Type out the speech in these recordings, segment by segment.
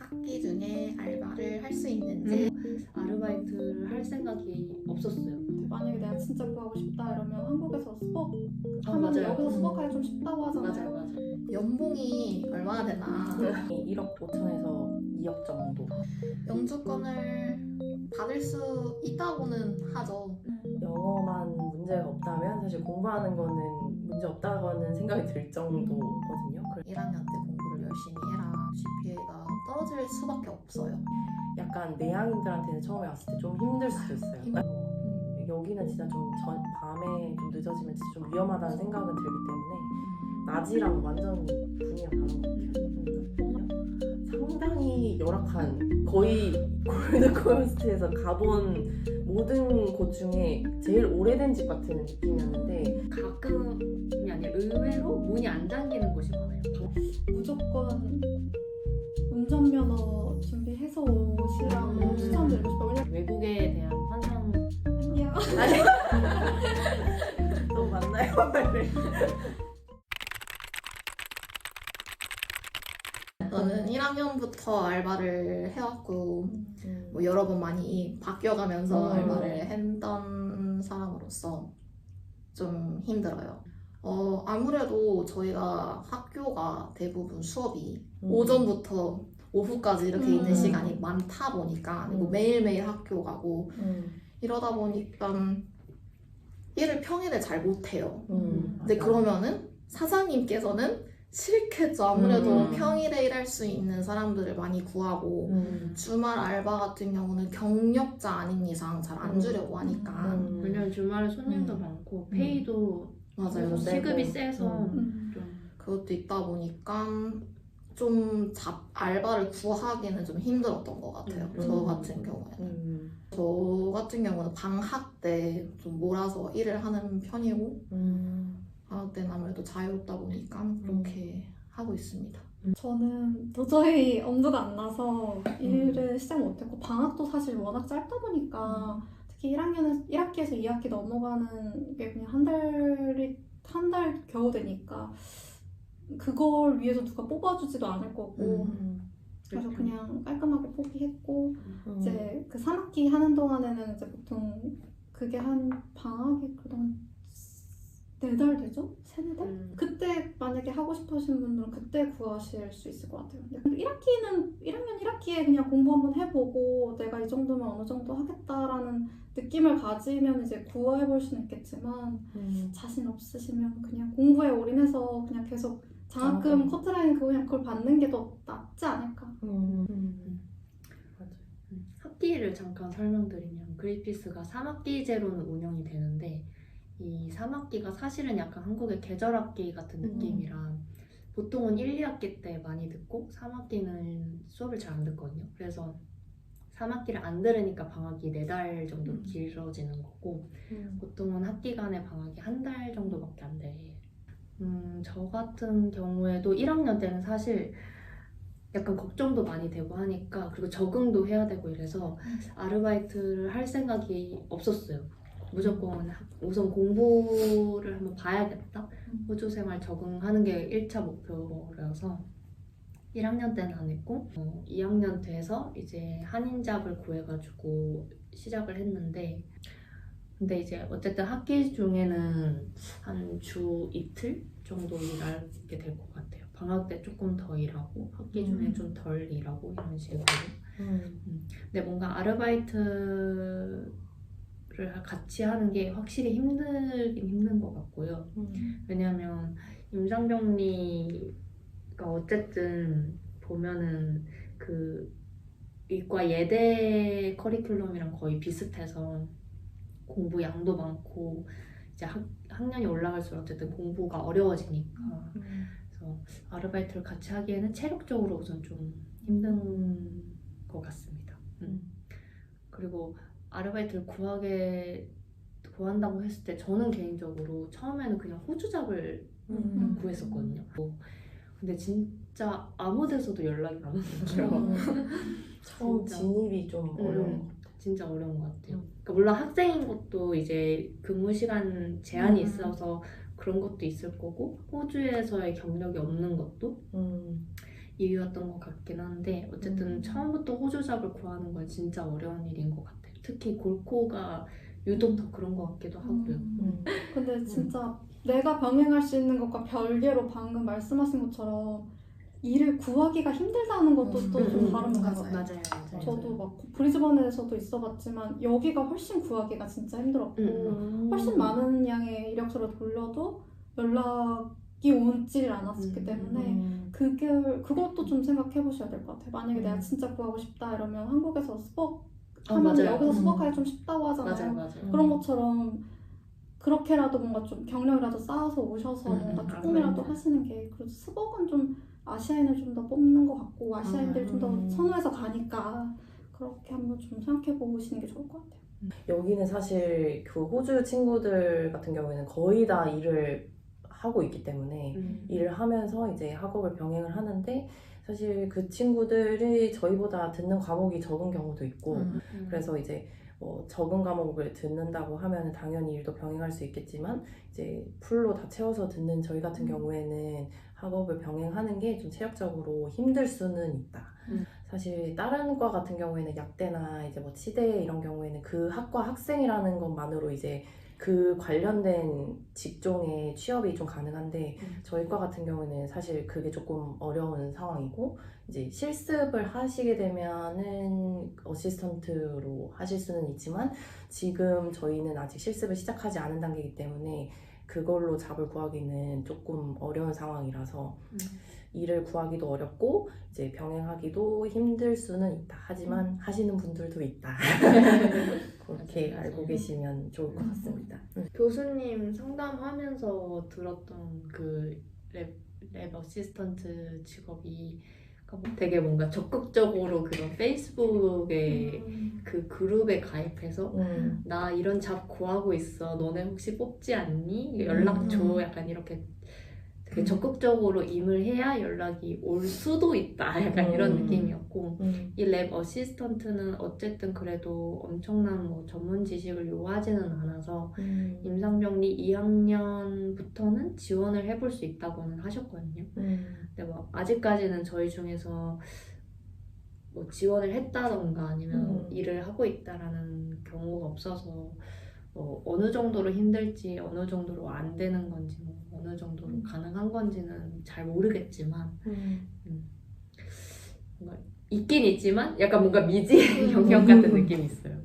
학기 중에 알바를 할 수 있는지 아르바이트를 할 생각이 없었어요. 만약에 내가 진짜 구하고 싶다 이러면 한국에서 수법 아, 하면 맞아요. 여기서 수법하기 좀 쉽다고 하잖아요. 맞아요. 연봉이 얼마나 되나 1억 5천에서 2억 정도. 영주권을 받을 수 있다고는 하죠. 영어만 문제가 없다면 사실 공부하는 거는 문제 없다고는 생각이 들 정도거든요. 1학년 때 공부를 열심히 해라. GPA가 떨어질 수밖에 없어요. 약간 내향인들한테는 처음에 왔을 때 좀 힘들 수도 있어요. 여기는 진짜 좀 밤에 좀 늦어지면 진짜 좀 위험하다는 생각은 들기 때문에 낮이랑 완전 분위기가 다른 것 같아요. 상당히 열악한, 거의 골드코스트에서 가본 모든 곳 중에 제일 오래된 집 같은 느낌이었는데 가끔이 아니라 의외로 문이 안 잠기는 곳이 많아요. 무조건 운전면허 준비해서 오시라고 추천드리고 싶어요. 왜냐면 외국에 대한 환상 한디야 또 만나요. 저는 1학년부터 알바를 해왔고 뭐 여러 번 많이 바뀌어가면서 알바를 했던 사람으로서 좀 힘들어요. 아무래도 저희가 학교가 대부분 수업이 오전부터 오후까지 이렇게 있는 시간이 많다 보니까 그리고 매일매일 학교 가고 이러다 보니까 일을 평일에 잘 못해요. 근데 그러면은 사장님께서는 싫겠죠. 아무래도 평일에 일할 수 있는 사람들을 많이 구하고 주말 알바 같은 경우는 경력자 아닌 이상 잘 안 주려고 하니까 왜냐면 주말에 손님도 많고 페이도 맞아요. 시급이 세서 좀 그것도 있다 보니까 좀 알바를 구하기는 좀 힘들었던 것 같아요. 저 같은 경우에는. 저 같은 경우는 방학 때 좀 몰아서 일을 하는 편이고 방학 때는 아무래도 자유롭다 보니까 그렇게 하고 있습니다. 저는 도저히 엄두가 안 나서 일을 시작 못했고 방학도 사실 워낙 짧다 보니까 특히 1학기에서 2학기 넘어가는 게 그냥 한 달 겨우 되니까 그걸 위해서 누가 뽑아주지도 않을 거고 그래서 그냥 깔끔하게 포기했고 이제 그 3학기 하는 동안에는 이제 보통 그게 한 방학이 그다음 4달 되죠? 3-4달? 그때 만약에 하고 싶으신 분들은 그때 구하실 수 있을 것 같아요. 근데 1학년 1학기에 그냥 공부 한번 해보고 내가 이 정도면 어느 정도 하겠다라는 느낌을 가지면 이제 구해볼 수는 있겠지만 자신 없으시면 그냥 공부에 올인해서 그냥 계속 장학금 커트라인 그걸 받는 게 더 낫지 않을까. 학기를 잠깐 설명드리면 그리피스가 3학기제로는 운영이 되는데 이 3학기가 사실은 약간 한국의 계절학기 같은 느낌이라 보통은 1, 2학기 때 많이 듣고 3학기는 수업을 잘 안 듣거든요. 그래서 3학기를 안 들으니까 방학이 4달 정도로 길어지는 거고 보통은 학기 간의 방학이 1달 정도밖에 안 돼요. 저 같은 경우에도 1학년 때는 사실 약간 걱정도 많이 되고 하니까 그리고 적응도 해야 되고 이래서 아르바이트를 할 생각이 없었어요. 무조건 우선 공부를 한번 봐야겠다. 호주 생활 적응하는 게 1차 목표라서 1학년 때는 안 했고 2학년 돼서 이제 한인잡을 구해가지고 시작을 했는데 근데 이제 어쨌든 학기 중에는 한 주 이틀 정도 일하게 될 것 같아요. 방학 때 조금 더 일하고 학기 중에 좀 덜 일하고 이런 식으로. 근데 뭔가 아르바이트를 같이 하는 게 확실히 힘들긴 힘든 것 같고요. 왜냐면 임상병리가 어쨌든 보면은 그 이과 예대 커리큘럼이랑 거의 비슷해서 공부 양도 많고 이제 학년이 올라갈수록 어쨌든 공부가 어려워지니까 그래서 아르바이트를 같이 하기에는 체력적으로 우선 좀 힘든 것 같습니다. 그리고 아르바이트를 구한다고 했을 때 저는 개인적으로 처음에는 그냥 호주잡을 구했었거든요. 근데 진짜 아무 데서도 연락이 안 오는 거예요. 처음 진입이 좀 어려운 것 같아요. 진짜 어려운 것 같아요. 그러니까 물론 학생인 것도 이제 근무 시간 제한이 있어서 그런 것도 있을 거고 호주에서의 경력이 없는 것도 이유였던 것 같긴 한데 어쨌든 처음부터 호주 잡을 구하는 건 진짜 어려운 일인 것 같아요. 특히 골코가 유독 더 그런 것 같기도 하고요. 근데 진짜 내가 병행할 수 있는 것과 별개로 방금 말씀하신 것처럼 일을 구하기가 힘들다는 것도 또 좀 다른 것 같아요. 맞아요. 저도 막 브리즈번에서도 있어봤지만 여기가 훨씬 구하기가 진짜 힘들었고 훨씬 많은 양의 이력서를 돌려도 연락이 오질 않았기 때문에 그것도 좀 생각해 보셔야 될 것 같아요. 만약에 내가 진짜 구하고 싶다 이러면 한국에서 스벅 하면 맞아요. 여기서 스벅하기 좀 쉽다고 하잖아요. 맞아요. 그런 것처럼 그렇게라도 뭔가 좀 경력이라도 쌓아서 오셔서 뭔가 조금이라도 하시는 게 그래도 스벅은 좀 아시아인을 좀 더 뽑는 것 같고 아시아인들 좀 더 선호해서 가니까 그렇게 한번 좀 생각해 보시는 게 좋을 것 같아요. 여기는 사실 그 호주 친구들 같은 경우에는 거의 다 일을 하고 있기 때문에 일을 하면서 이제 학업을 병행을 하는데 사실 그 친구들이 저희보다 듣는 과목이 적은 경우도 있고 그래서 이제 뭐 적은 과목을 듣는다고 하면 당연히 일도 병행할 수 있겠지만 이제 풀로 다 채워서 듣는 저희 같은 경우에는 학업을 병행하는 게 좀 체력적으로 힘들 수는 있다. 사실 다른 과 같은 경우에는 약대나 이제 뭐 치대 이런 경우에는 그 학과 학생이라는 것만으로 이제 그 관련된 직종의 취업이 좀 가능한데 저희 과 같은 경우에는 사실 그게 조금 어려운 상황이고 이제 실습을 하시게 되면은 어시스턴트로 하실 수는 있지만 지금 저희는 아직 실습을 시작하지 않은 단계이기 때문에 그걸로 잡을 구하기는 조금 어려운 상황이라서 일을 구하기도 어렵고 이제 병행하기도 힘들 수는 있다. 하지만 하시는 분들도 있다. 그렇게 알고 계시면 좋을 것 같습니다. 교수님 상담하면서 들었던 그 랩 어시스턴트 직업이 되게 뭔가 적극적으로 그런 페이스북에 그 그룹에 가입해서 나 이런 잡 구하고 있어. 너네 혹시 뽑지 않니? 연락 줘. 약간 이렇게 되게 적극적으로 임을 해야 연락이 올 수도 있다. 약간 이런 느낌이었고 이 랩 어시스턴트는 어쨌든 그래도 엄청난 뭐 전문 지식을 요하지는 않아서 임상병리 2학년부터는 지원을 해볼 수 있다고는 하셨거든요. 근데 뭐 아직까지는 저희 중에서 뭐 지원을 했다던가 아니면 일을 하고 있다라는 경우가 없어서 뭐 어느 정도로 힘들지 어느 정도로 안 되는 건지 뭐 어느 정도로 가능한 건지는 잘 모르겠지만 뭔가 있긴 있지만 약간 뭔가 미지의 영역 같은 느낌이 있어요.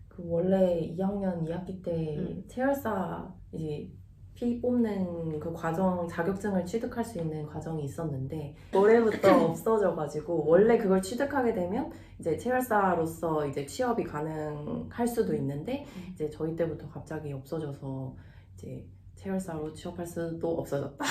그 원래 2학년 2학기 때 체열사 이제 피 뽑는 그 과정 자격증을 취득할 수 있는 과정이 있었는데 올해부터 없어져가지고 원래 그걸 취득하게 되면 이제 체열사로서 이제 취업이 가능할 수도 있는데 이제 저희 때부터 갑자기 없어져서 이제 체열사로 취업할 수도 없어졌다.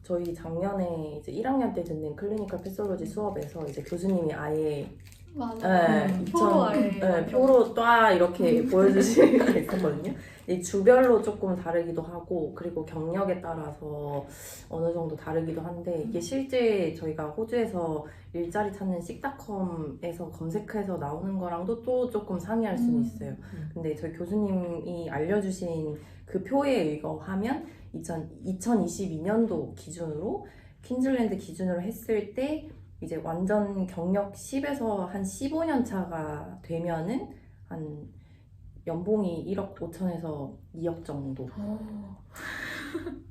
저희 작년에 이제 1학년 때 듣는 클리니컬 패솔로지 수업에서 이제 교수님이 아예 맞아요. 표로 아예 표로 딱 이렇게 보여주시는 게 있었거든요. 이 주별로 조금 다르기도 하고 그리고 경력에 따라서 어느 정도 다르기도 한데 이게 실제 저희가 호주에서 일자리 찾는 씩닷컴에서 검색해서 나오는 거랑도 또 조금 상이할 수는 있어요. 근데 저희 교수님이 알려주신 그 표에 의거하면 2022년도 기준으로 퀸즐랜드 기준으로 했을 때 이제 완전 경력 10에서 한 15년 차가 되면은 한 연봉이 1억 5천에서 2억 정도.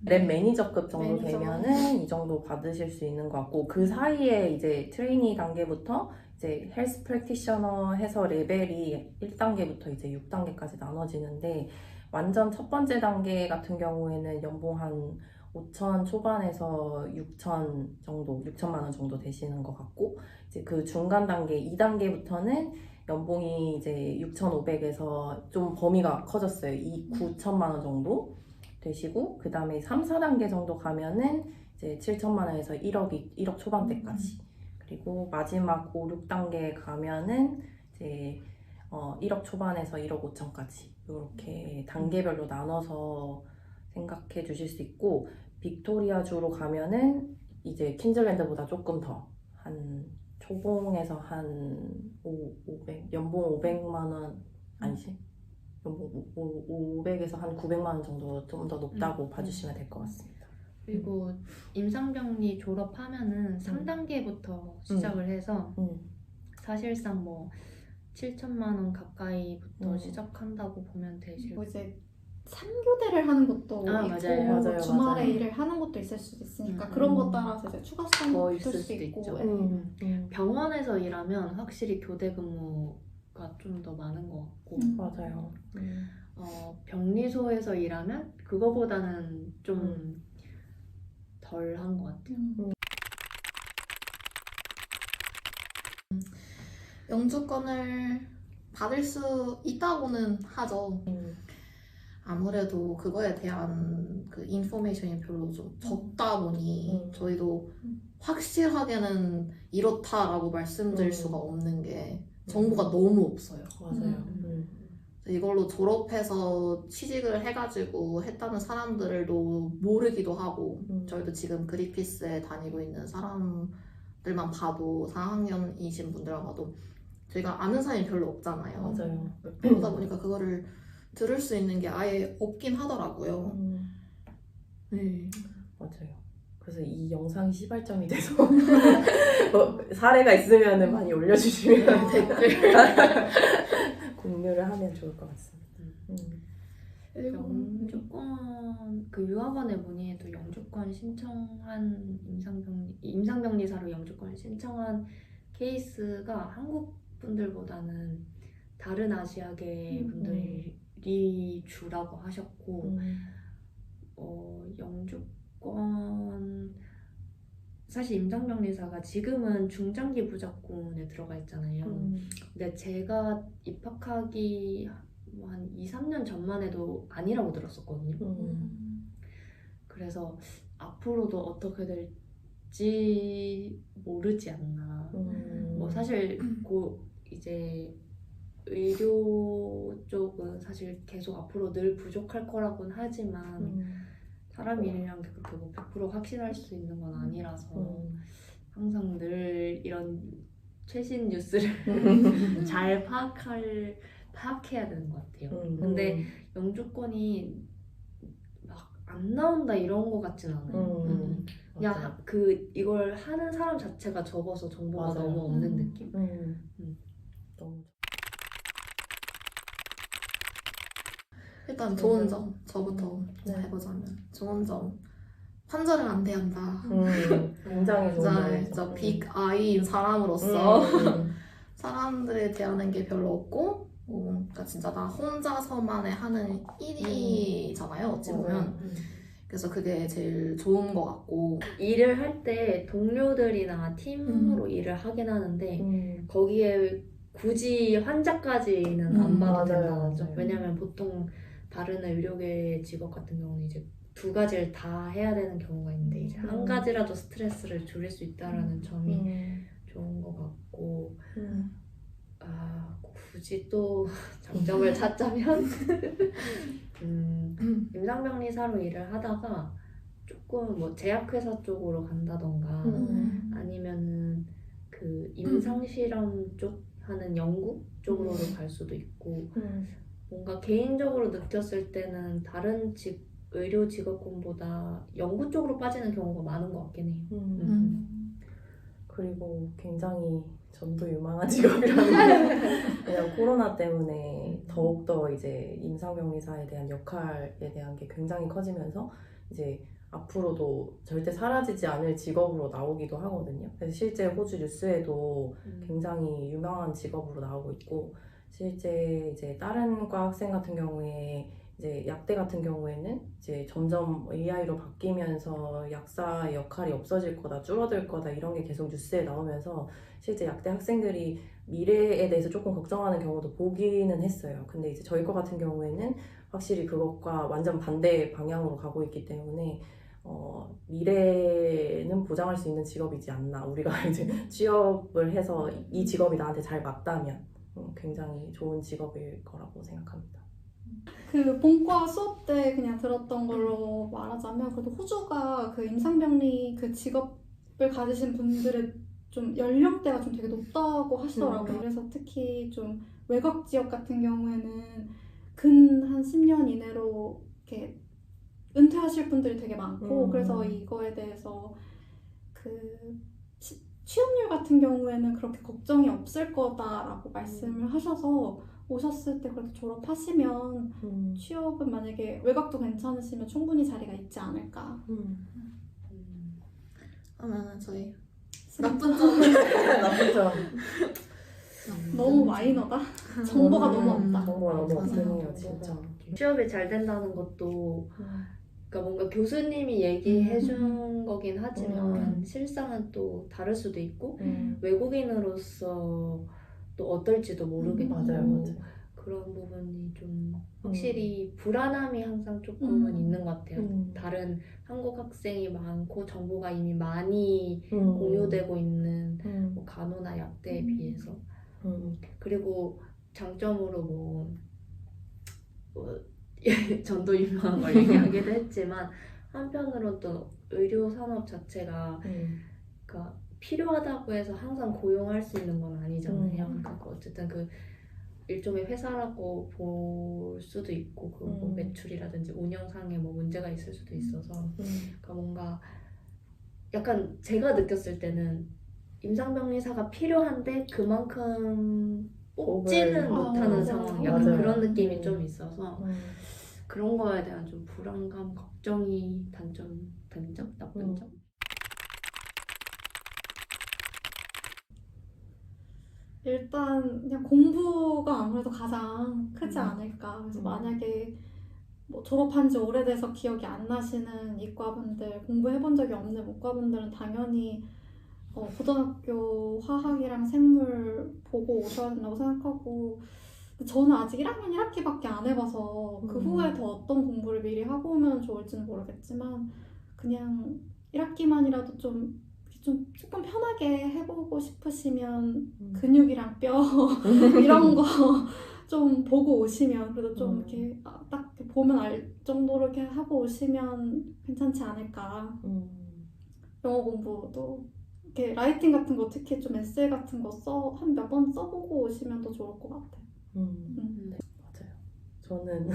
랩 매니저급 정도 되면은 이 정도 받으실 수 있는 것 같고 그 사이에 이제 트레이니 단계부터 이제 헬스 프랙티셔너 해서 레벨이 1단계부터 이제 6단계까지 나눠지는데 완전 첫 번째 단계 같은 경우에는 연봉 한 5천 초반에서 6천 정도, 6천만 원 정도 되시는 것 같고 이제 그 중간 단계 2단계부터는 연봉이 이제 6,500에서 좀 범위가 커졌어요. 9천만 원 정도 되시고 그 다음에 3, 4단계 정도 가면은 이제 7천만 원에서 1억 초반대까지 그리고 마지막 5, 6단계 가면은 이제 1억 초반에서 1억 5천까지 이렇게 단계별로 나눠서 생각해 주실 수 있고 빅토리아주로 가면은 이제 퀸즐랜드보다 조금 더 한 초봉에서 한 500 연봉 500만 원 아니지 500에서 한 900만 원 정도 좀 더 높다고 봐주시면 될 것 같습니다. 그리고 임상병리 졸업하면은 3단계부터 시작을 해서 사실상 뭐 7천만 원 가까이부터 시작한다고 보면 되실 뭐 이제 3교대를 하는 것도 아, 있고 맞아요. 주말에 맞아요. 일을 하는 것도 있을 수도 있으니까 그런 것 따라서 이제 추가 시간이 더 붙을 있을 수도 수도 있고 있죠. 병원에서 일하면 확실히 교대 근무가 좀 더 많은 것 같고 맞아요. 병리소에서 일하면 그거보다는 좀 덜 한 것 같아요. 영주권을 받을 수 있다고는 하죠. 아무래도 그거에 대한 그 인포메이션이 별로 좀 적다 보니 저희도 확실하게는 이렇다라고 말씀드릴 수가 없는 게 정보가 너무 없어요. 맞아요. 이걸로 졸업해서 취직을 해가지고 했다는 사람들도 모르기도 하고 저희도 지금 그리피스에 다니고 있는 사람들만 봐도 4학년이신 분들만 봐도 저희가 아는 사람이 별로 없잖아요. 맞아요. 그러다 보니까 그거를 들을 수 있는 게 아예 없긴 하더라고요. 네. 맞아요. 그래서 이 영상이 시발점이 돼서 사례가 있으면 많이 올려주시면 댓글. 공유를 하면 좋을 것 같습니다. 영주권 그 유학원에 문의해도 영주권 신청한 임상병리사로 영주권 신청한 케이스가 한국 분들보다는 다른 아시아계 분들이 주라고 하셨고 영주권 사실 임상병리사가 지금은 중장기 부작군에 들어가 있잖아요. 근데 제가 입학하기 한 2, 3년 전만 해도 아니라고 들었었거든요. 그래서 앞으로도 어떻게 될지 모르지 않나. 뭐 사실 이제 의료 쪽은 사실 계속 앞으로 늘 부족할 거라고는 하지만 사람 일이란 게 그렇게 뭐 100% 확신할 수 있는 건 아니라서 항상 늘 이런 최신 뉴스를 잘 파악해야 되는 것 같아요. 근데 영주권이 막 안 나온다 이런 거 같진 않아요. 그냥 이걸 하는 사람 자체가 적어서 정보가 맞아요. 너무 없는 느낌? 너무 일단 좋은 점, 저부터 해보자면 좋은 점, 환자를 안 대한다. 굉장히 좋은 점이죠. 저 빅 아이인 사람으로서 사람들에 대하는 게 별로 없고 그러니까 진짜 나 혼자서만의 하는 일이잖아요, 어찌 보면. 그래서 그게 제일 좋은 것 같고 일을 할 때 동료들이나 팀으로 일을 하긴 하는데 거기에 굳이 환자까지는 안 봐도 된다는 점. 왜냐면 보통 다른 의료계 직업 같은 경우는 이제 두 가지를 다 해야 되는 경우가 있는데 이제 한 가지라도 스트레스를 줄일 수 있다라는 점이 좋은 것 같고 굳이 또 장점을 찾자면 임상병리사로 일을 하다가 조금 뭐 제약회사 쪽으로 간다던가 아니면은 그 임상실험 쪽 하는 연구 쪽으로 갈 수도 있고 뭔가 개인적으로 느꼈을 때는 다른 의료 직업군보다 연구 쪽으로 빠지는 경우가 많은 것 같긴 해요. 그리고 굉장히 전도 유망한 직업이라는 왜냐면 코로나 때문에 더욱더 이제 임상병리사에 대한 역할에 대한 게 굉장히 커지면서 이제 앞으로도 절대 사라지지 않을 직업으로 나오기도 하거든요. 그래서 실제 호주 뉴스에도 굉장히 유명한 직업으로 나오고 있고 실제 이제 다른 과 학생 같은 경우에 이제 약대 같은 경우에는 이제 점점 AI로 바뀌면서 약사의 역할이 없어질 거다, 줄어들 거다 이런 게 계속 뉴스에 나오면서 실제 약대 학생들이 미래에 대해서 조금 걱정하는 경우도 보기는 했어요. 근데 이제 저희 과 같은 경우에는 확실히 그것과 완전 반대 방향으로 가고 있기 때문에 미래는 보장할 수 있는 직업이지 않나. 우리가 이제 취업을 해서 이 직업이 나한테 잘 맞다면 굉장히 좋은 직업일 거라고 생각합니다. 그 본과 수업 때 그냥 들었던 걸로 말하자면 그래도 호주가 그 임상병리 그 직업을 가지신 분들의 좀 연령대가 좀 되게 높다고 하시더라고요. 그래서 특히 좀 외곽 지역 같은 경우에는 근 한 10년 이내로 이렇게 은퇴하실 분들이 되게 많고 그래서 이거에 대해서 그 취업률 같은 경우에는 그렇게 걱정이 없을 거다라고 말씀을 하셔서 오셨을 때 그래도 졸업하시면 취업은 만약에 외곽도 괜찮으시면 충분히 자리가 있지 않을까. 그러면 저희 나쁜 나쁜 점. 너무 마이너다. 정보가 너무 없다. 정보가 너무 맞아요. 없네요, 진짜. 취업이 잘 된다는 것도 그러니까 뭔가 교수님이 얘기해 준 거긴 하지만 실상은 또 다를 수도 있고 외국인으로서 또 어떨지도 모르겠고 맞아요. 그런 부분이 좀 확실히 불안함이 항상 조금은 있는 것 같아요. 다른 한국 학생이 많고 정보가 이미 많이 공유되고 있는 뭐 간호나 약대에 비해서 그리고 장점으로 뭐 전도 유명한 걸 얘기하기도 했지만 한편으로 또 의료 산업 자체가 그러니까 필요하다고 해서 항상 고용할 수 있는 건 아니잖아요. 그러니까 어쨌든 그 일종의 회사라고 볼 수도 있고 그 뭐 매출이라든지 운영상에 뭐 문제가 있을 수도 있어서 그러니까 뭔가 약간 제가 느꼈을 때는 임상병리사가 필요한데 그만큼 뽑지는 못하는 맞아요. 상황 약간 맞아요. 그런 느낌이 좀 있어서 그런 거에 대한 좀 불안감, 걱정이 단점, 나쁜 점? 일단 그냥 공부가 아무래도 가장 크지 않을까. 그래서 만약에 뭐 졸업한 지 오래돼서 기억이 안 나시는 이과분들, 공부해본 적이 없는 문과분들은 당연히 고등학교 화학이랑 생물 보고 오셔야 된다고 생각하고 저는 아직 1학년 1학기밖에 안 해봐서 그 후에 더 어떤 공부를 미리 하고 오면 좋을지는 모르겠지만 그냥 1학기만이라도 좀 조금 편하게 해보고 싶으시면 근육이랑 뼈 이런 거 좀 보고 오시면 그래도 좀 이렇게 딱 보면 알 정도로 이렇게 하고 오시면 괜찮지 않을까. 영어 공부도 이렇게 라이팅 같은 거 특히 좀 에세이 같은 거 한 몇 번 써보고 오시면 더 좋을 것 같아요. 네, 맞아요. 저는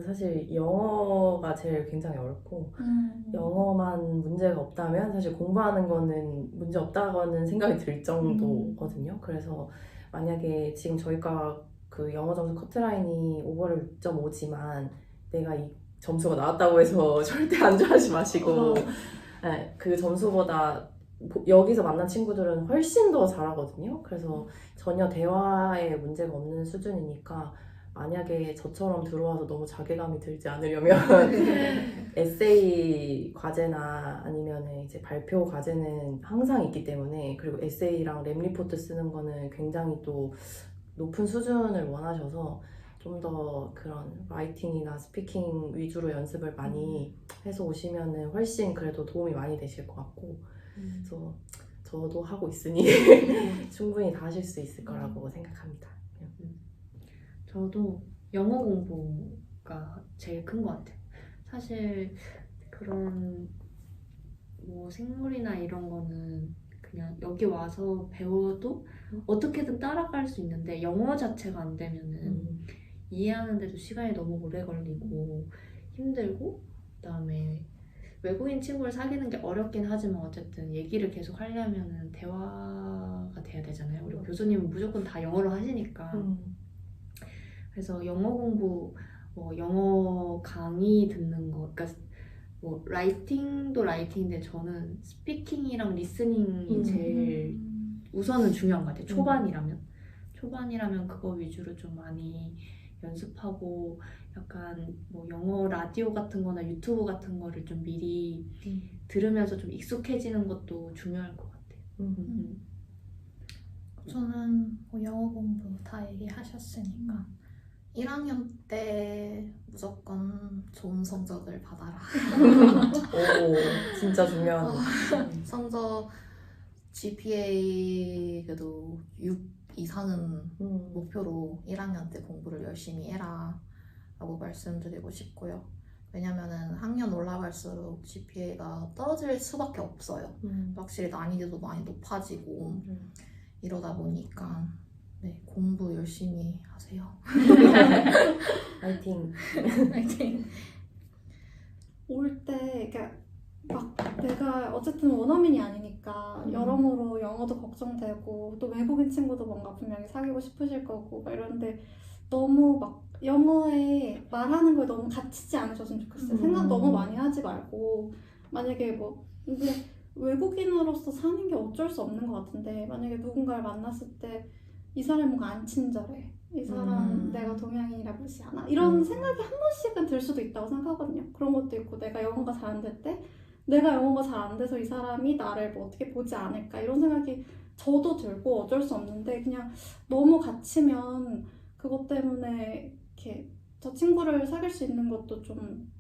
사실 영어가 제일 굉장히 어렵고 영어만 문제가 없다면 사실 공부하는 거는 문제 없다고는 생각이 들 정도거든요. 그래서 만약에 지금 저희가 그 영어 점수 커트라인이 오버를 6.5지만 내가 이 점수가 나왔다고 해서 절대 안주하지 마시고 네, 그 점수보다 여기서 만난 친구들은 훨씬 더 잘하거든요. 그래서 전혀 대화에 문제가 없는 수준이니까 만약에 저처럼 들어와서 너무 자괴감이 들지 않으려면 에세이 과제나 아니면 이제 발표 과제는 항상 있기 때문에 그리고 에세이랑 랩 리포트 쓰는 거는 굉장히 또 높은 수준을 원하셔서 좀 더 그런 라이팅이나 스피킹 위주로 연습을 많이 해서 오시면은 훨씬 그래도 도움이 많이 되실 것 같고 그래서 저도 하고 있으니 충분히 다 하실 수 있을 거라고 생각합니다. 저도 영어 공부가 제일 큰 것 같아요. 사실 그런 뭐 생물이나 이런 거는 그냥 여기 와서 배워도 어떻게든 따라갈 수 있는데 영어 자체가 안 되면은 이해하는데도 시간이 너무 오래 걸리고 힘들고 그다음에 외국인 친구를 사귀는 게 어렵긴 하지만 어쨌든 얘기를 계속 하려면은 대화가 돼야 되잖아요. 우리 교수님은 무조건 다 영어로 하시니까 그래서 영어 공부, 뭐 영어 강의 듣는 거, 그러니까 뭐 라이팅도 라이팅인데 저는 스피킹이랑 리스닝이 제일 우선은 중요한 것 같아요. 초반이라면 그거 위주로 좀 많이 연습하고 약간 뭐 영어 라디오 같은 거나 유튜브 같은 거를 좀 미리 들으면서 좀 익숙해지는 것도 중요할 것 같아요. 저는 뭐 영어 공부 다 얘기하셨으니까 1학년 때 무조건 좋은 성적을 받아라. 오, 진짜 중요한 성적 GPA 그래도 6 이상은 목표로 1학년 때 공부를 열심히 해라 라고 말씀드리고 싶고요. 왜냐면은 학년 올라갈수록 GPA가 떨어질 수밖에 없어요. 확실히 난이도도 많이 높아지고 이러다 보니까 네, 공부 열심히 하세요. 파이팅. 파이팅. 올 때 막 내가 어쨌든 원어민이 아니니까 여러모로 영어도 걱정되고 또 외국인 친구도 뭔가 분명히 사귀고 싶으실 거고 막 이런데 너무 막 영어에 말하는 걸 너무 갇히지 않으셨으면 좋겠어요. 생각 너무 많이 하지 말고 만약에 뭐 근데 외국인으로서 사는 게 어쩔 수 없는 것 같은데 만약에 누군가를 만났을 때 이 사람이 뭔가 안 친절해. 이 사람 내가 동양인이라 무시하나? 이런 생각이 한 번씩은 들 수도 있다고 생각하거든요. 그런 것도 있고 내가 영어가 잘 안 될 때 내가 영어가 잘 안 돼서 이 사람이 나를 뭐 어떻게 보지 않을까 이런 생각이 저도 들고 어쩔 수 없는데 그냥 너무 갇히면 그것 때문에 이렇게 저 친구를 사귈 수 있는 것도 좀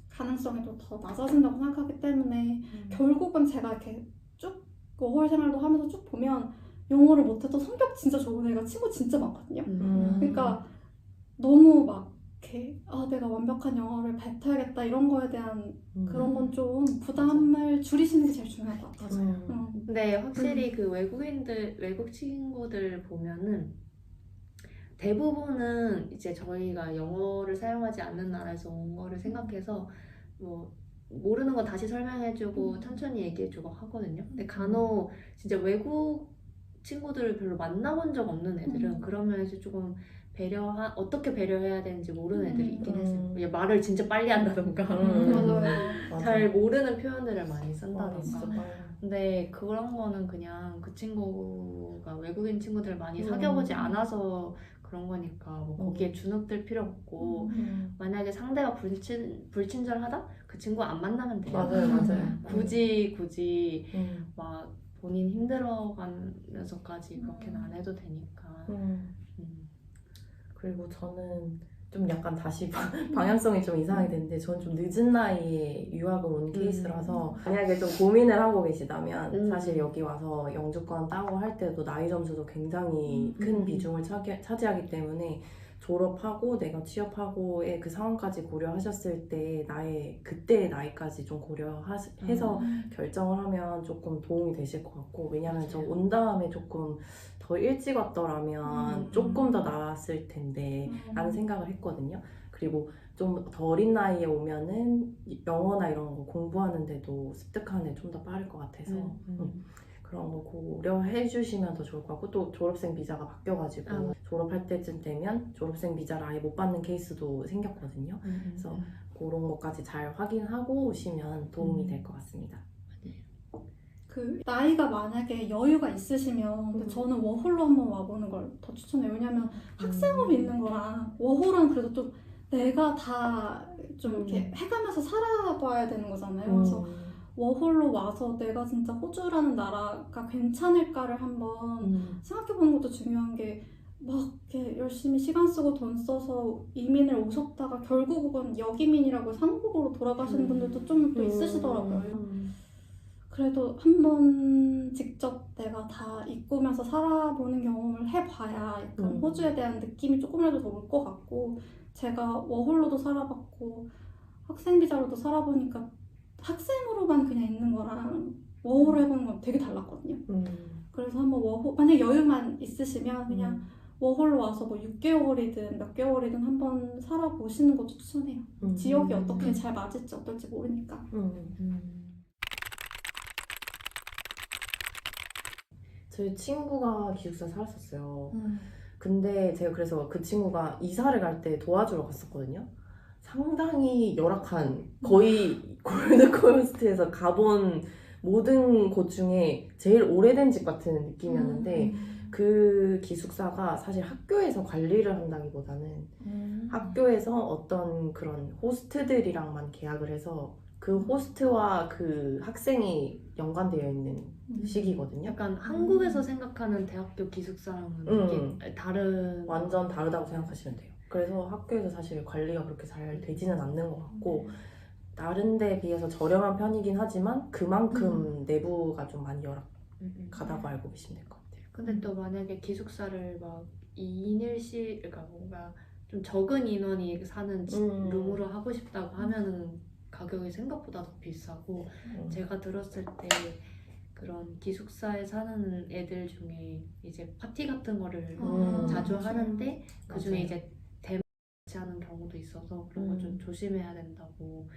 가능성이 또 더 낮아진다고 생각하기 때문에 결국은 제가 이렇게 쭉 워홀 생활도 하면서 쭉 보면 영어를 못해도 성격 진짜 좋은 애가 친구 진짜 많거든요. 그러니까 너무 막 이렇게 내가 완벽한 영어를 뱉어야겠다 이런 거에 대한 그런 건 좀 부담을 줄이시는 게 제일 중요할 것 같아요. 근데 확실히 그 외국 친구들 보면은 대부분은 이제 저희가 영어를 사용하지 않는 나라에서 온 거를 생각해서 뭐 모르는 거 다시 설명해주고 천천히 얘기해주고 하거든요. 근데 간혹 진짜 외국 친구들을 별로 만나본 적 없는 애들은 그런 면에서 조금 어떻게 배려해야 되는지 모르는 애들이 있긴 했어요. 말을 진짜 빨리 한다던가 맞아요. 잘 모르는 표현들을 많이 진짜 쓴다던가. 빨라. 근데 그런 거는 그냥 그 친구가 외국인 친구들 많이 사귀어보지 않아서 그런 거니까 뭐 거기에 주눅들 필요 없고 만약에 상대가 불친절하다? 그 친구 안 만나면 돼요. 맞아요. 굳이 막 본인 힘들어가면서까지 그렇게는 안 해도 되니까. 그리고 저는 좀 약간 다시 방향성이 좀 이상하게 됐는데 저는 좀 늦은 나이에 유학을 온 케이스라서 만약에 좀 고민을 하고 계시다면 사실 여기 와서 영주권 따고 할 때도 나이 점수도 굉장히 큰 비중을 차지하기 때문에 졸업하고 내가 취업하고의 그 상황까지 고려하셨을 때 그때의 나이까지 좀 고려해서 결정을 하면 조금 도움이 되실 것 같고 왜냐면 저 온 다음에 조금 더 일찍 왔더라면 조금 더 나았을 텐데 라는 생각을 했거든요. 그리고 좀 더 어린 나이에 오면은 영어나 이런 거 공부하는데도 습득하는 게 좀 더 빠를 것 같아서 그런 거 고려해 주시면 더 좋을 것 같고 또 졸업생 비자가 바뀌어가지고 졸업할 때쯤 되면 졸업생 비자를 아예 못 받는 케이스도 생겼거든요. 그래서 그런 것까지 잘 확인하고 오시면 도움이 될 것 같습니다. 그 나이가 만약에 여유가 있으시면 근데 저는 워홀로 한번 와보는 걸 더 추천해요. 왜냐면 학생으로 있는 거랑 워홀은 그래도 좀 내가 다 좀 이렇게 해가면서 살아봐야 되는 거잖아요. 그래서 워홀로 와서 내가 진짜 호주라는 나라가 괜찮을까를 한번 생각해보는 것도 중요한 게 막 이렇게 열심히 시간 쓰고 돈 써서 이민을 오셨다가 결국은 역이민이라고 한국으로 돌아가시는 분들도 좀 또 있으시더라고요. 그래도 한번 직접 내가 다 이꾸면서 살아보는 경험을 해봐야 약간 호주에 대한 느낌이 조금이라도 더 올 것 같고 제가 워홀로도 살아봤고 학생 비자로도 살아보니까 학생으로만 그냥 있는 거랑 워홀을 해보는 건 되게 달랐거든요. 그래서 한번 만약 여유만 있으시면 그냥 워홀로 와서 뭐 6개월이든 몇 개월이든 한번 살아보시는 것도 추천해요. 지역이 어떻게 잘 맞을지 어떨지 모르니까. 저희 친구가 기숙사 살았었어요. 근데 제가 그래서 그 친구가 이사를 갈 때 도와주러 갔었거든요. 상당히 열악한 거의 골드코스트에서 가본 모든 곳 중에 제일 오래된 집 같은 느낌이었는데 그 기숙사가 사실 학교에서 관리를 한다기보다는 학교에서 어떤 그런 호스트들이랑만 계약을 해서 그 호스트와 그 학생이 연관되어 있는 식이거든요. 약간 한국에서 생각하는 대학교 기숙사랑은 느낌 다른 완전 다르다고 생각하시면 돼요. 그래서 학교에서 사실 관리가 그렇게 잘 되지는 않는 것 같고 다른 데에 비해서 저렴한 편이긴 하지만 그만큼 내부가 좀 많이 열악하다고 알고 계시면 될 것 같아요. 근데 또 만약에 기숙사를 막 2인 1실 그러니까 뭔가 좀 적은 인원이 사는 룸으로 하고 싶다고 하면은 가격이 생각보다 더 비싸고 제가 들었을 때 그런 기숙사에 사는 애들 중에 이제 파티 같은 거를 아, 자주 그렇죠. 하는데 그 중에 맞아요. 이제 대면 같이 하는 경우도 있어서 그런 거 좀 조심해야 된다고.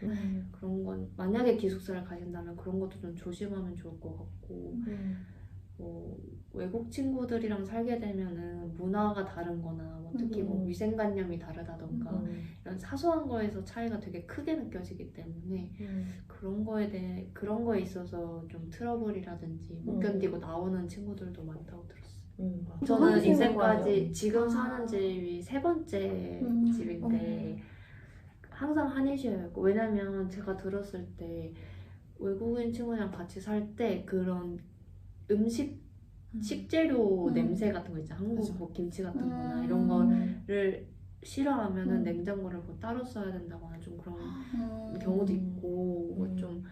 그런 건 만약에 기숙사를 가신다면 그런 것도 좀 조심하면 좋을 것 같고, 뭐 외국 친구들이랑 살게 되면은 문화가 다른거나 뭐 특히 뭐 위생관념이 다르다던가 이런 사소한 거에서 차이가 되게 크게 느껴지기 때문에 그런 거에 있어서 좀 트러블이라든지 못 견디고 나오는 친구들도 많다고 들었어요. 저는 한국 인생까지 지금 아. 사는 집이 3번째 집인데 음. 항상 한의시였고, 왜냐면 제가 들었을 때 외국인 친구랑 같이 살 때 그런 식재료 냄새 같은 거 있잖아. 한국 맞아. 뭐 김치 같은 거나 이런 거를 싫어하면은 냉장고를 뭐 따로 써야 된다거나 좀 그런 경우도 있고 뭐 좀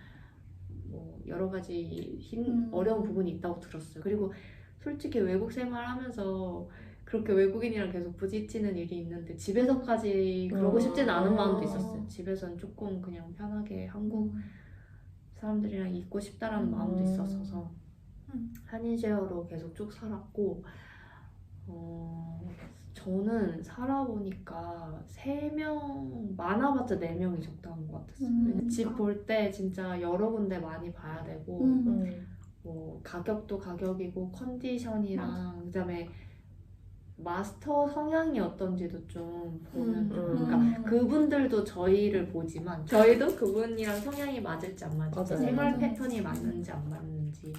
뭐 여러 가지 어려운 부분이 있다고 들었어요. 그리고 솔직히 외국 생활하면서 그렇게 외국인이랑 계속 부딪히는 일이 있는데 집에서까지 그러고 싶지는 않은 마음도 있었어요. 집에서는 조금 그냥 편하게 한국 사람들이랑 있고 싶다라는 마음도 있었어서 한인쉐어로 계속 쭉 살았고, 저는 살아보니까 3명, 많아봤자 4명이 적당한 것 같았어요. 집 볼 때 진짜 여러 군데 많이 봐야 되고, 뭐 가격도 가격이고 컨디션이랑 그다음에 마스터 성향이 어떤지도 좀 보면 그러니까 그분들도 저희를 보지만 저희도 그분이랑 성향이 맞을지 안 맞을지, 맞아요. 생활 패턴이 맞는지 안 맞는지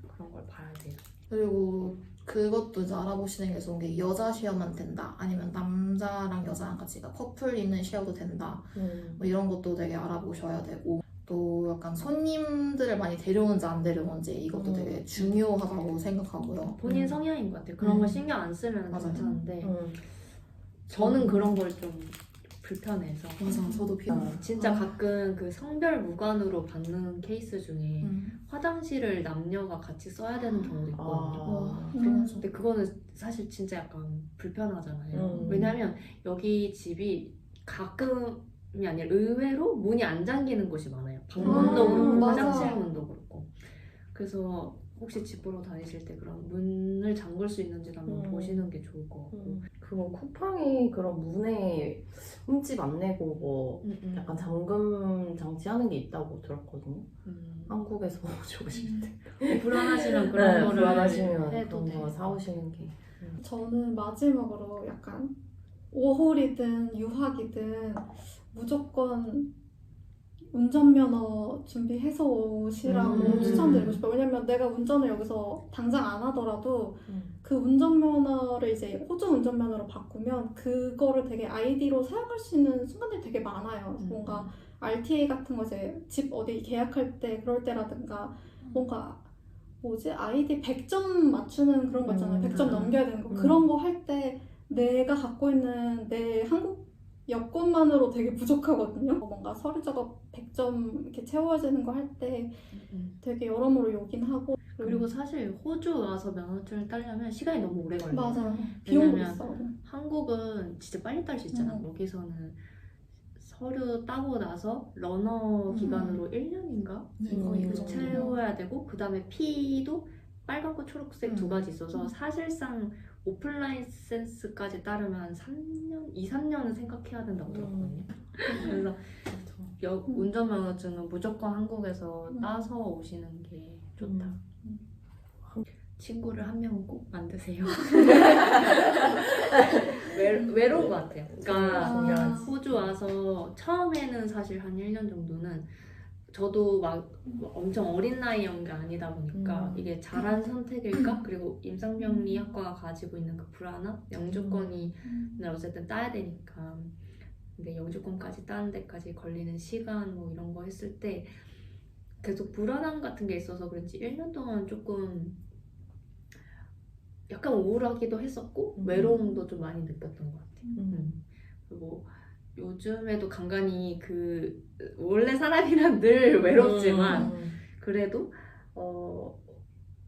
그런 걸 봐야 돼요. 그리고 그것도 이제 알아보시는 게 좋은 게 여자 쉐어만 된다 아니면 남자랑 여자랑 같이 커플 있는 쉐어도 된다 뭐 이런 것도 되게 알아보셔야 되고, 또 약간 손님들을 많이 데려오는지 안 데려오는지 이것도 되게 중요하다고 생각하고요. 본인 성향인 것 같아요. 그런 거 신경 안 쓰면 맞아요. 괜찮은데 저는 그런 걸 좀 불편해서. 맞아, 저도 필요. 진짜 가끔 그 성별 무관으로 받는 케이스 중에 화장실을 남녀가 같이 써야 되는 경우도 있거든요. 근데 그거는 사실 진짜 약간 불편하잖아요. 왜냐면 여기 집이 가끔이 아니라 의외로 문이 안 잠기는 곳이 많아요. 방문도 그렇고 맞아. 화장실 문도 그렇고. 그래서 혹시 집 보러 다니실 때 그런 문을 잠글 수 있는지도 한번 보시는 게 좋을 것 같고. 그거 쿠팡이 그런 문에 흠집 안 내고 뭐 약간 잠금 장치하는 게 있다고 들었거든요. 한국에서 주고 싶을 때. 불안하시면 그런 네, 거를 불안하시면 해도 그런 거 돼. 사오시는 게. 저는 마지막으로 약간 워홀이든 유학이든 무조건 운전면허 준비해서 오시라고 추천드리고 싶어요. 왜냐면 내가 운전을 여기서 당장 안 하더라도 그 운전면허를 이제 호주 운전면허로 바꾸면 그거를 되게 아이디로 사용할 수 있는 순간들이 되게 많아요. 뭔가 RTA 같은 거 이제 집 어디 계약할 때 그럴 때라든가 뭔가 뭐지? 아이디 100점 맞추는 그런 거 있잖아요. 100점 넘겨야 되는 거. 그런 거 할 때 내가 갖고 있는 내 한국 여권만으로 되게 부족하거든요. 뭔가 서류 작업 100점 이렇게 채워지는 거 할 때 되게 여러모로 요긴 하고. 그리고 사실 호주 와서 면허증을 따려면 시간이 너무 오래 걸려요. 맞아요. 비용도 왜냐면 비싸고. 한국은 진짜 빨리 딸 수 있잖아. 여기서는 서류 따고 나서 러너 기간으로 1년인가? 거의 그 정도. 채워야 되고, 그 다음에 P도 빨갛고 초록색 두 가지 있어서 사실상 오프라인 센스까지 따르면 한 3년, 2, 3년은 생각해야 된다고 들었거든요. 그래서 운전면허증은 무조건 한국에서 따서 오시는 게 좋다. 친구를 한 명은 꼭 만드세요. 외로운 것 같아요. 그러니까 호주 와서 처음에는 사실 한 1년 정도는 저도 막 엄청 어린 나이인 게 아니다 보니까 이게 잘한 선택일까? 그리고 임상병리학과가 가지고 있는 그 불안함? 영주권이 어쨌든 따야 되니까. 근데 영주권까지 따는 데까지 걸리는 시간 뭐 이런 거 했을 때 계속 불안함 같은 게 있어서 그런지 1년 동안 조금 약간 우울하기도 했었고 외로움도 좀 많이 느꼈던 것 같아요. 그리고 요즘에도 간간히 그 원래 사람이란 늘 외롭지만 그래도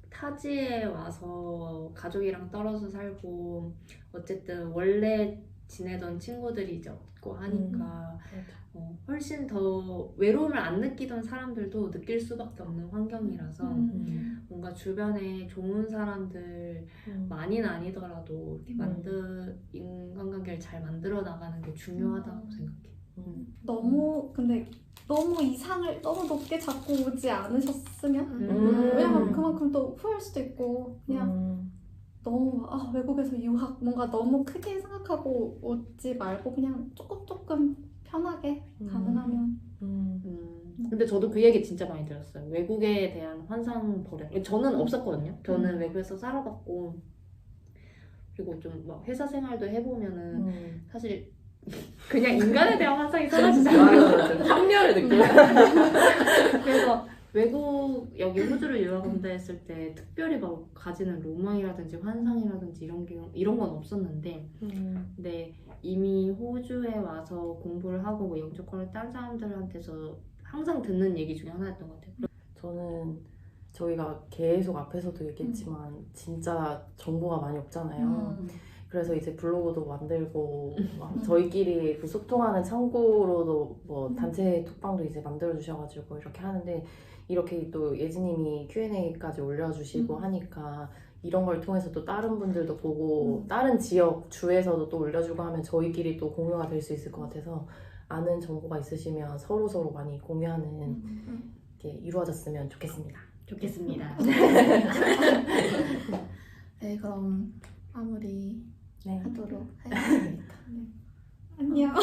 타지에 와서 가족이랑 떨어져 살고 어쨌든 원래 지내던 친구들이 이제 없고 하니까 맞아. 훨씬 더 외로움을 안 느끼던 사람들도 느낄 수밖에 없는 환경이라서 뭔가 주변에 좋은 사람들 많이는 아니더라도 이렇게 인간관계를 잘 만들어 나가는 게 중요하다고 생각해. 근데 너무 이상을 너무 높게 잡고 오지 않으셨으면 음. 왜냐면 그만큼 또 후회할 수도 있고 그냥 너무 외국에서 유학 뭔가 너무 크게 생각하고 오지 말고 그냥 조금 편하게 가능하면 근데 저도 그 얘기 진짜 많이 들었어요. 외국에 대한 환상 버려. 저는 없었거든요. 저는 외국에서 살아봤고 그리고 좀 막 회사 생활도 해보면은 사실 그냥 인간에 대한 환상이 사라지잖아요. 맞아. 합리화를 느껴. 그래서 외국 여기 호주를 유학 온다 했을 때 특별히 막 가지는 로망이라든지 환상이라든지 이런 건 없었는데 근데 이미 호주에 와서 공부를 하고 뭐 영주권을 딴 사람들한테서 항상 듣는 얘기 중에 하나였던 것 같아요. 저는 저희가 계속 앞에서도 얘기했지만 진짜 정보가 많이 없잖아요. 그래서 이제 블로그도 만들고 막 저희끼리 그 소통하는 창구로도 뭐 단체 톡방도 이제 만들어 주셔가지고 이렇게 하는데 이렇게 또 예지님이 Q&A까지 올려주시고 하니까 이런 걸 통해서 또 다른 분들도 보고 다른 지역 주에서도 또 올려주고 하면 저희끼리 또 공유가 될 수 있을 것 같아서 아는 정보가 있으시면 서로 많이 공유하는 게 이루어졌으면 좋겠습니다. 좋겠습니다. 네, 그럼 마무리 네. 하도록 하겠습니다. 안녕.